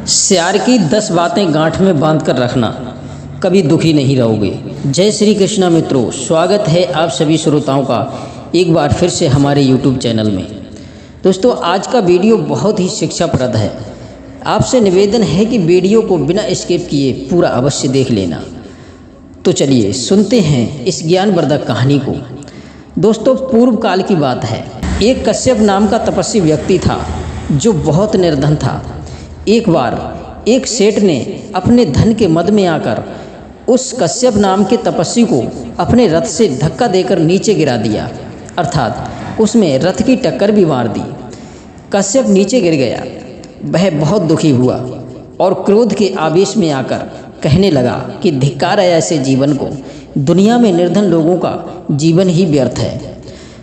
श्यार की 10 बातें गांठ में बांध कर रखना, कभी दुखी नहीं रहोगे। जय श्री कृष्णा मित्रों, स्वागत है आप सभी श्रोताओं का एक बार फिर से हमारे YouTube चैनल में। दोस्तों, आज का वीडियो बहुत ही शिक्षाप्रद है। आपसे निवेदन है कि वीडियो को बिना स्किप किए पूरा अवश्य देख लेना। तो चलिए सुनते हैं इस ज्ञानवर्धक कहानी को। दोस्तों, पूर्व काल की बात है। एक कश्यप नाम का तपस्वी व्यक्ति था जो बहुत निर्धन था। एक बार एक सेठ ने अपने धन के मद में आकर उस कश्यप नाम के तपस्वी को अपने रथ से धक्का देकर नीचे गिरा दिया, अर्थात उसमें रथ की टक्कर भी मार दी। कश्यप नीचे गिर गया। वह बहुत दुखी हुआ और क्रोध के आवेश में आकर कहने लगा कि धिक्कार है ऐसे जीवन को। दुनिया में निर्धन लोगों का जीवन ही व्यर्थ है।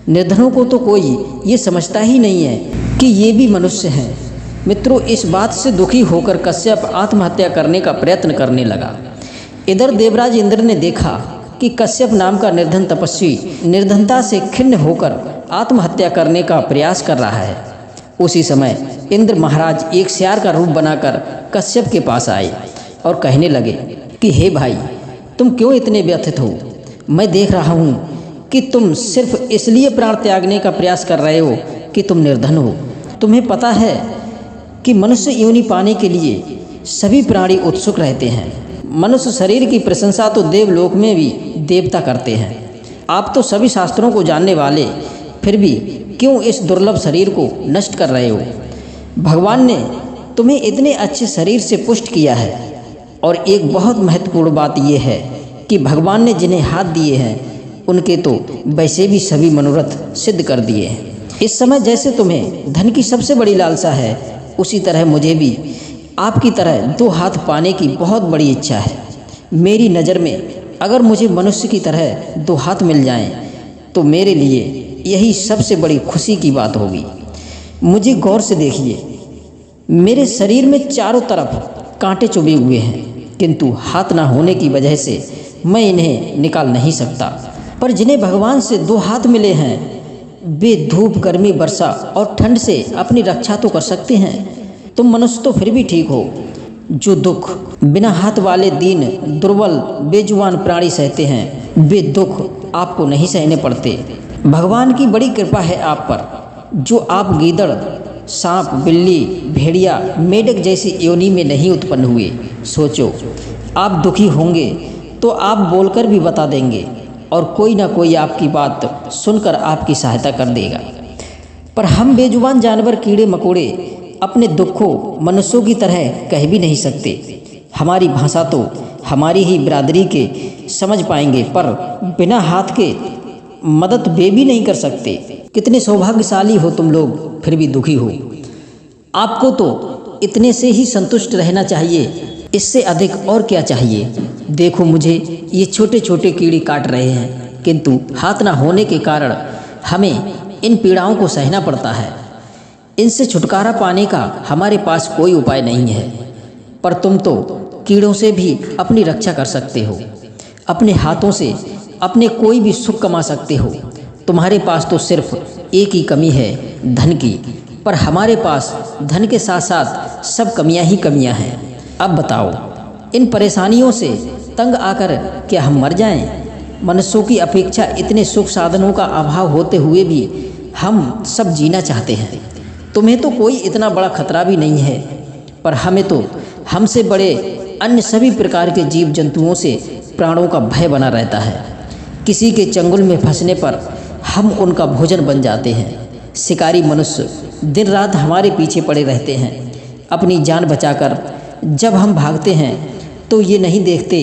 निर्धनों को तो कोई ये समझता ही नहीं है कि ये भी मनुष्य हैं। मित्रों, इस बात से दुखी होकर कश्यप आत्महत्या करने का प्रयत्न करने लगा। इधर देवराज इंद्र ने देखा कि कश्यप नाम का निर्धन तपस्वी निर्धनता से खिन्न होकर आत्महत्या करने का प्रयास कर रहा है। उसी समय इंद्र महाराज एक श्यार का रूप बनाकर कश्यप के पास आए और कहने लगे कि हे भाई, तुम क्यों इतने व्यथित हो? मैं देख रहा हूँ कि तुम सिर्फ इसलिए प्राण त्यागने का प्रयास कर रहे हो कि तुम निर्धन हो। तुम्हें पता है कि मनुष्य योनि पाने के लिए सभी प्राणी उत्सुक रहते हैं। मनुष्य शरीर की प्रशंसा तो देवलोक में भी देवता करते हैं। आप तो सभी शास्त्रों को जानने वाले, फिर भी क्यों इस दुर्लभ शरीर को नष्ट कर रहे हो? भगवान ने तुम्हें इतने अच्छे शरीर से पुष्ट किया है। और एक बहुत महत्वपूर्ण बात यह है कि भगवान ने जिन्हें हाथ दिए हैं उनके तो वैसे भी सभी मनोरथ सिद्ध कर दिए हैं। इस समय जैसे तुम्हें धन की सबसे बड़ी लालसा है, उसी तरह मुझे भी आपकी तरह 2 हाथ पाने की बहुत बड़ी इच्छा है। मेरी नज़र में अगर मुझे मनुष्य की तरह 2 हाथ मिल जाएं, तो मेरे लिए यही सबसे बड़ी खुशी की बात होगी। मुझे गौर से देखिए, मेरे शरीर में चारों तरफ कांटे चुभे हुए हैं, किंतु हाथ ना होने की वजह से मैं इन्हें निकाल नहीं सकता। पर जिन्हें भगवान से 2 हाथ मिले हैं, वे धूप, गर्मी, वर्षा और ठंड से अपनी रक्षा तो कर सकते हैं। तुम मनुष्य तो फिर भी ठीक हो। जो दुख बिना हाथ वाले दीन, दुर्बल, बेजुबान प्राणी सहते हैं, वे दुख आपको नहीं सहने पड़ते। भगवान की बड़ी कृपा है आप पर, जो आप गीदड़, सांप, बिल्ली, भेड़िया, मेढक जैसी योनि में नहीं उत्पन्न हुए। सोचो, आप दुखी होंगे तो आप बोलकर भी बता देंगे और कोई ना कोई आपकी बात सुनकर आपकी सहायता कर देगा। पर हम बेजुबान जानवर, कीड़े मकोड़े अपने दुख को मनुष्यों की तरह कह भी नहीं सकते। हमारी भाषा तो हमारी ही बिरादरी के समझ पाएंगे, पर बिना हाथ के मदद वे भी नहीं कर सकते। कितने सौभाग्यशाली हो तुम लोग, फिर भी दुखी हो। आपको तो इतने से ही संतुष्ट रहना चाहिए, इससे अधिक और क्या चाहिए? देखो, मुझे ये छोटे छोटे कीड़े काट रहे हैं, किंतु हाथ ना होने के कारण हमें इन पीड़ाओं को सहना पड़ता है। इनसे छुटकारा पाने का हमारे पास कोई उपाय नहीं है। पर तुम तो कीड़ों से भी अपनी रक्षा कर सकते हो। अपने हाथों से अपने कोई भी सुख कमा सकते हो। तुम्हारे पास तो सिर्फ एक ही कमी है, धन की। पर हमारे पास धन के साथ साथ सब कमियां ही कमियां हैं। अब बताओ, इन परेशानियों से तंग आकर क्या हम मर जाएं? मनुष्यों की अपेक्षा इतने सुख साधनों का अभाव होते हुए भी हम सब जीना चाहते हैं। तुम्हें तो कोई इतना बड़ा खतरा भी नहीं है, पर हमें तो हमसे बड़े अन्य सभी प्रकार के जीव जंतुओं से प्राणों का भय बना रहता है। किसी के चंगुल में फंसने पर हम उनका भोजन बन जाते हैं। शिकारी मनुष्य दिन रात हमारे पीछे पड़े रहते हैं। अपनी जान बचाकर जब हम भागते हैं तो ये नहीं देखते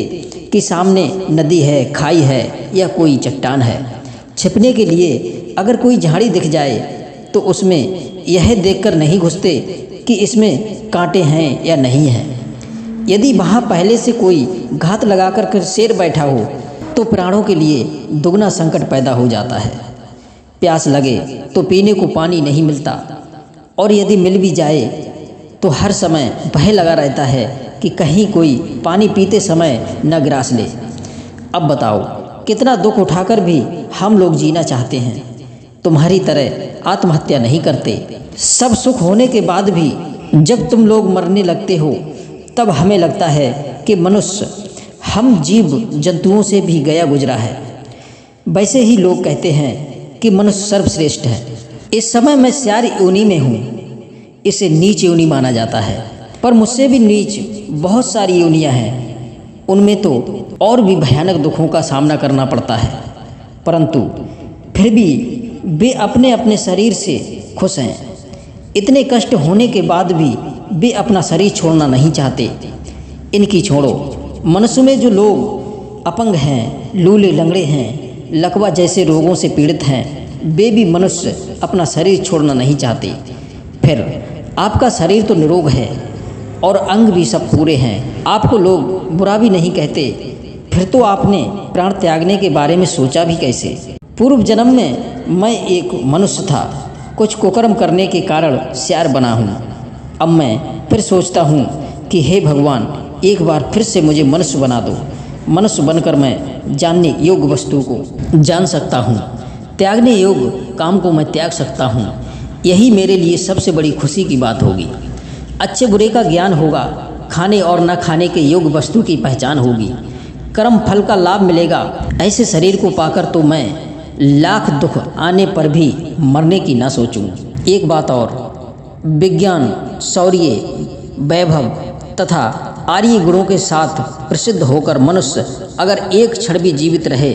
कि सामने नदी है, खाई है या कोई चट्टान है। छिपने के लिए अगर कोई झाड़ी दिख जाए तो उसमें यह देखकर नहीं घुसते कि इसमें कांटे हैं या नहीं हैं। यदि वहाँ पहले से कोई घात लगाकर शेर बैठा हो तो प्राणों के लिए दुगना संकट पैदा हो जाता है। प्यास लगे तो पीने को पानी नहीं मिलता, और यदि मिल भी जाए तो हर समय भय लगा रहता है कि कहीं कोई पानी पीते समय न ग्रास ले। अब बताओ, कितना दुख उठाकर भी हम लोग जीना चाहते हैं। तुम्हारी तरह आत्महत्या नहीं करते। सब सुख होने के बाद भी जब तुम लोग मरने लगते हो तब हमें लगता है कि मनुष्य हम जीव जंतुओं से भी गया गुजरा है। वैसे ही लोग कहते हैं कि मनुष्य सर्वश्रेष्ठ है। इस समय मैं स्यार योनि में हूँ, इसे नीच योनि माना जाता है, पर मुझसे भी नीच बहुत सारी योनियाँ हैं। उनमें तो और भी भयानक दुखों का सामना करना पड़ता है, परंतु फिर भी वे अपने अपने शरीर से खुश हैं। इतने कष्ट होने के बाद भी वे अपना शरीर छोड़ना नहीं चाहते। इनकी छोड़ो, मनुष्य में जो लोग अपंग हैं, लूले लंगड़े हैं, लकवा जैसे रोगों से पीड़ित हैं, वे भी मनुष्य अपना शरीर छोड़ना नहीं चाहते। फिर आपका शरीर तो निरोग है और अंग भी सब पूरे हैं, आपको लोग बुरा भी नहीं कहते, फिर तो आपने प्राण त्यागने के बारे में सोचा भी कैसे? पूर्व जन्म में मैं एक मनुष्य था, कुछ कुकर्म करने के कारण स्यार बना हूँ। अब मैं फिर सोचता हूँ कि हे भगवान, एक बार फिर से मुझे मनुष्य बना दो। मनुष्य बनकर मैं जानने योग्य वस्तु को जान सकता हूँ, त्यागने योग्य काम को मैं त्याग सकता हूँ। यही मेरे लिए सबसे बड़ी खुशी की बात होगी। अच्छे बुरे का ज्ञान होगा, खाने और न खाने के योग्य वस्तु की पहचान होगी, कर्म फल का लाभ मिलेगा। ऐसे शरीर को पाकर तो मैं लाख दुख आने पर भी मरने की ना सोचूं। एक बात और, विज्ञान, शौर्य, वैभव तथा आर्य गुणों के साथ प्रसिद्ध होकर मनुष्य अगर एक क्षण भी जीवित रहे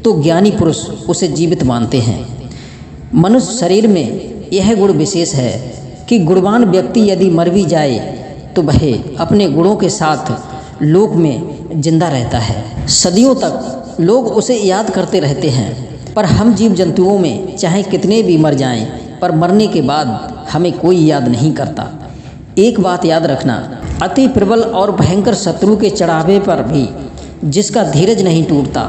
तो ज्ञानी पुरुष उसे जीवित मानते हैं। मनुष्य शरीर में यह गुण विशेष है कि गुणवान व्यक्ति यदि मर भी जाए तो वह अपने गुणों के साथ लोक में जिंदा रहता है। सदियों तक लोग उसे याद करते रहते हैं। पर हम जीव जंतुओं में चाहे कितने भी मर जाएं, पर मरने के बाद हमें कोई याद नहीं करता। एक बात याद रखना, अति प्रबल और भयंकर शत्रु के चढ़ावे पर भी जिसका धीरज नहीं टूटता,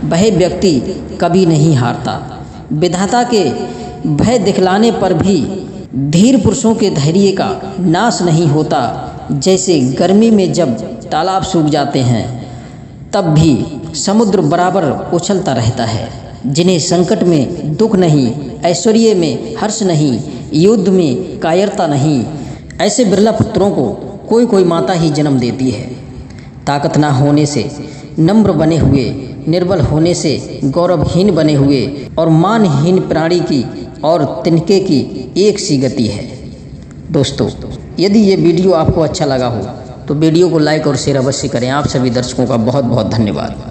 वह व्यक्ति कभी नहीं हारता। विधाता के भय दिखलाने पर भी धीर पुरुषों के धैर्य का नाश नहीं होता। जैसे गर्मी में जब तालाब सूख जाते हैं तब भी समुद्र बराबर उछलता रहता है। जिन्हें संकट में दुख नहीं, ऐश्वर्य में हर्ष नहीं, युद्ध में कायरता नहीं, ऐसे बिरला पुत्रों को कोई कोई माता ही जन्म देती है। ताकत ना होने से नम्र बने हुए, निर्बल होने से गौरवहीन बने हुए और मानहीन प्राणी की और तिनके की एक सी गति है। दोस्तों, यदि ये वीडियो आपको अच्छा लगा हो तो वीडियो को लाइक और शेयर अवश्य करें। आप सभी दर्शकों का बहुत बहुत धन्यवाद।